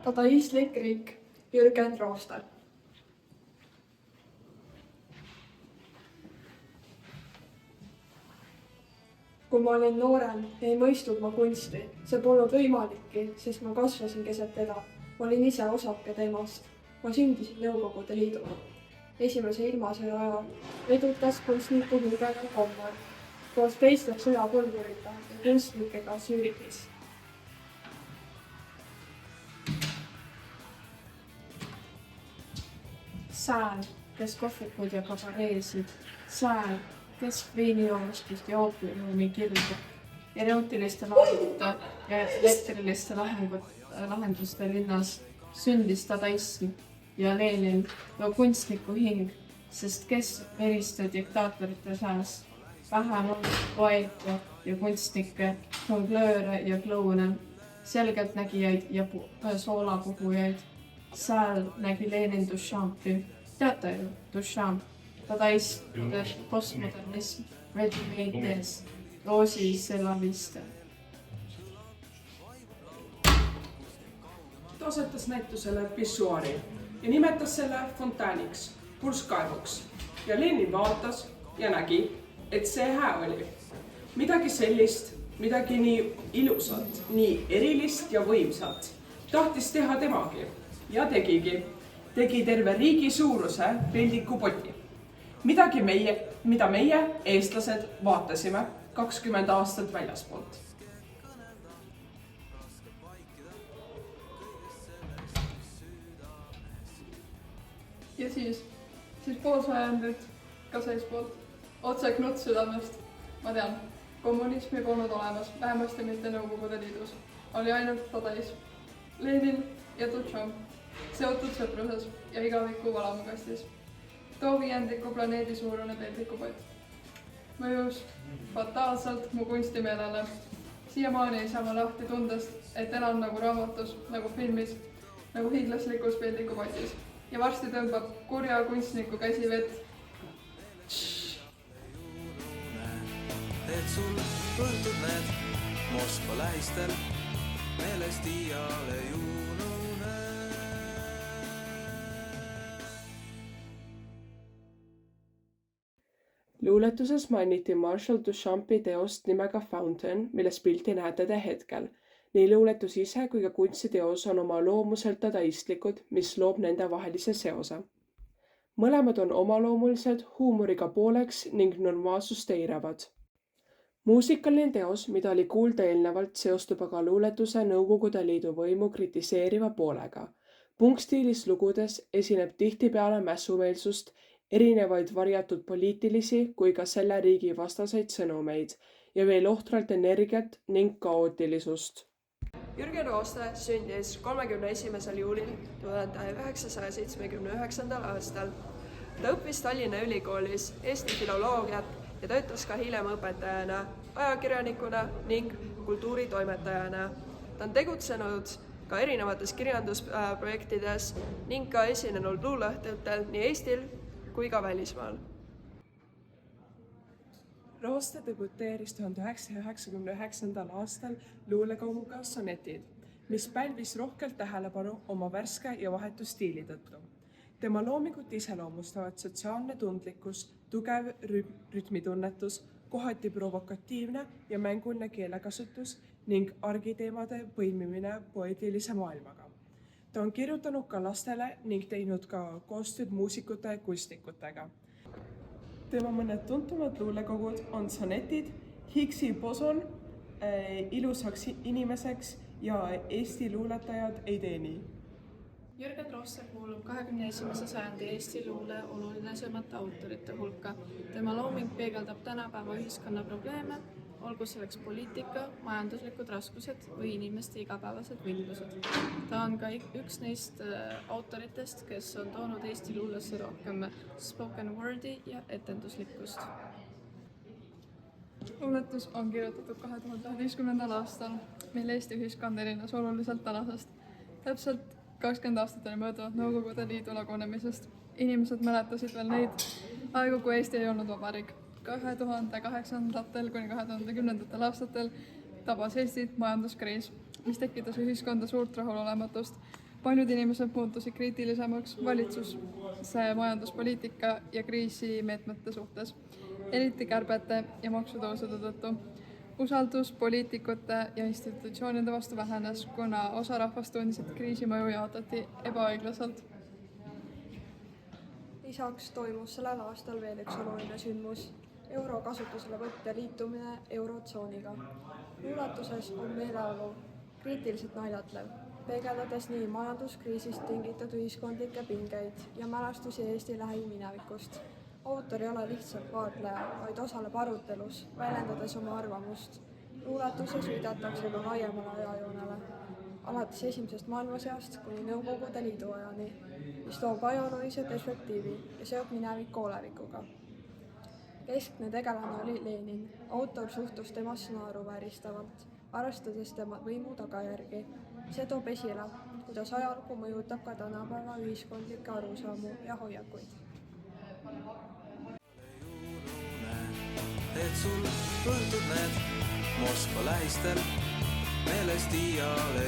Dadaistlik riik Jürgen Rooster. Kui ma olin noorem, ei mõistnud ma kunsti. See polnud võimalikki, sest ma kasvasin keset teda. Ma olin ise osake temast. Ma sündisin Nõukogude Liidule. Esimese ilmasõja ajal edutas kunstniku Jürgen Kommer koos teiste sõjapõlgurite ja kunstnikega Zürichis. Sääl, kes kohvikud ja kabareesid. Sääl, kes veinijoomistust ja oopiumi kirju, erootiliste laadute ja elektriliste lahenduste linnas sündis dadaism ja Lenin ja kunstniku hing, sest kes veriste diktaatorite seas vähem on poeete ja kunstnikke, žonglööre ja kloune, selgeltnägijaid ja soolapuhujaid. Sääl nägi Lenin Duchampi. Teate ju, Duchamp, dadaism, postmodernism, ready-made tees, Roosi Selaviste. Ta asetas näitusele pissuaari ja nimetas selle fontääniks, purskkaevuks. Ja Lenin vaatas ja nägi, et see hää oli. Midagi sellist, midagi nii ilusat, nii erilist ja võimsat. Tahtis teha temagi ja tegigi. Tegi terve riigi suuruse peldikupoti. Midagi mida meie, eestlased, vaatasime 20 aastat väljaspoolt. Ja siis pool sajandit ka seespoolt, otse knuts südamest. Ma tean, kommunismi polnud olemas, vähemasti mitte Nõukogude Liidus. Oli ainult dadaism, Lenin ja Duchamp, seotud sõpruses ja igaviku valamukastis. Too viiendiku planeedi suurune peldikupott. Mõjus fataalselt mu kunstimeelele. Siiamaani ei saa ma lahti tundest, et elan nagu raamatus, nagu filmis, nagu hiiglaslikus peldikupotis. Ja varsti tõmbab kurja kunstniku käsi vett. Et sul õhtud need Moskva lähistel meelest iiale juunune. Luuletuses mainiti Marshall Duchampi teost nimega Fountain, milles pilti näete te hetkel. Nii luuletus ise kui ka kunstiteos on oma loomuselt dadaistlikud, mis loob nende vahelise seose. Mõlemad on omaloomulised, huumoriga pooleks ning normaalsust eiravad. Muusikaline teos, mida oli kuulda eelnevalt, seostub aga luuletuse Nõukogude Liidu võimu kritiseeriva poolega. Punkstiilis lugudes esineb tihtipeale mässumeelsust, erinevaid varjatud poliitilisi kui ka selle riigi vastaseid sõnumeid ja veel ohtralt energiat ning kaootilisust. Jürgen Rooster sündis 31. juulil 1979. aastal. Ta õppis Tallinna Ülikoolis Eesti filoloogiat ja töötas ka hiljem õpetajana, ajakirjanikuna ning kultuuritoimetajana. Ta on tegutsenud ka erinevates kirjandusprojektides ning ka esinenud luuleõhtutel nii Eestil kui ka välismaal. Rooster debuteeris 1999. aastal luulekoguga Sonetid, mis pälvis rohkelt tähelepanu oma värske ja vahetu stiili tõttu. Tema loomingut iseloomustavad sotsiaalne tundlikkus, tugev rütmitunnetus, kohati provokatiivne ja mänguline keelekasutus ning argiteemade põimimine poeetilise maailmaga. Ta on kirjutanud ka lastele ning teinud ka koostööd muusikute ja kunstnikutega. Tema mõned tuntumad luulekogud on Sonetid, Higgsi boson, Ilusaks inimeseks ja Eesti luuletajad ei tee nii. Jürgen Rooster kuulub 21. sajandi Eesti luule olulisemate autorite hulka. Tema looming peegeldab tänapäeva ühiskonna probleeme, olgu selleks poliitika, majanduslikud raskused või inimeste igapäevased võitlused. Ta on ka üks neist autoritest, kes on toonud Eesti luulesse rohkem spoken wordi ja etenduslikkust. Luuletus on kirjutatud 2011. aastal, mil Eesti ühiskond erines oluliselt tänasest. Täpselt 20 aastat oli möödunud Nõukogude Liidu lagunemisest. Inimesed mäletasid veel neid aegu, kui Eesti ei olnud vabariik. 2008. kuni 2010. aastatel tabas Eestit majanduskriis, mis tekitas ühiskonda suurt rahulolematust. paljud inimesed muutusid kriitilisemaks valitsuse majanduspoliitika ja kriisimeetmete suhtes, eriti kärbete ja maksutõusude tõttu. Usaldus poliitikute ja institutsioonide vastu vähenes, kuna osa rahvast tundis, et kriisi mõju jaotati ebaõiglaselt. Lisaks toimus sellel aastal veel üks oluline sündmus, euro kasutuselevõtt ja liitumine eurotsooniga. Luuletuses on meeleolu kriitiliselt naljatlev, peegeldades nii majanduskriisist tingitud ühiskondlikke pingeid ja mälestusi Eesti lähiminevikust. Autor ei ole lihtsalt vaatleja, vaid osaleb arutelus, väljendades oma arvamust. Luuletuses viidatakse ka laiemale ajajoonele, alates esimesest maailmasõjast kuni Nõukogude Liidu ajani, mis toob ajaloolise perspektiivi ja seob mineviku olevikuga. Keskne tegelane oli Lenin. Autor suhtus temasse naeruvääristavalt, arvestades tema võimu tagajärgi. See toob esile, kuidas ajalugu mõjutab ka tänapäeva ühiskondlikke arusaamu ja hoiakuid. Et sul õhtud need Moskva lähistel meelest iiale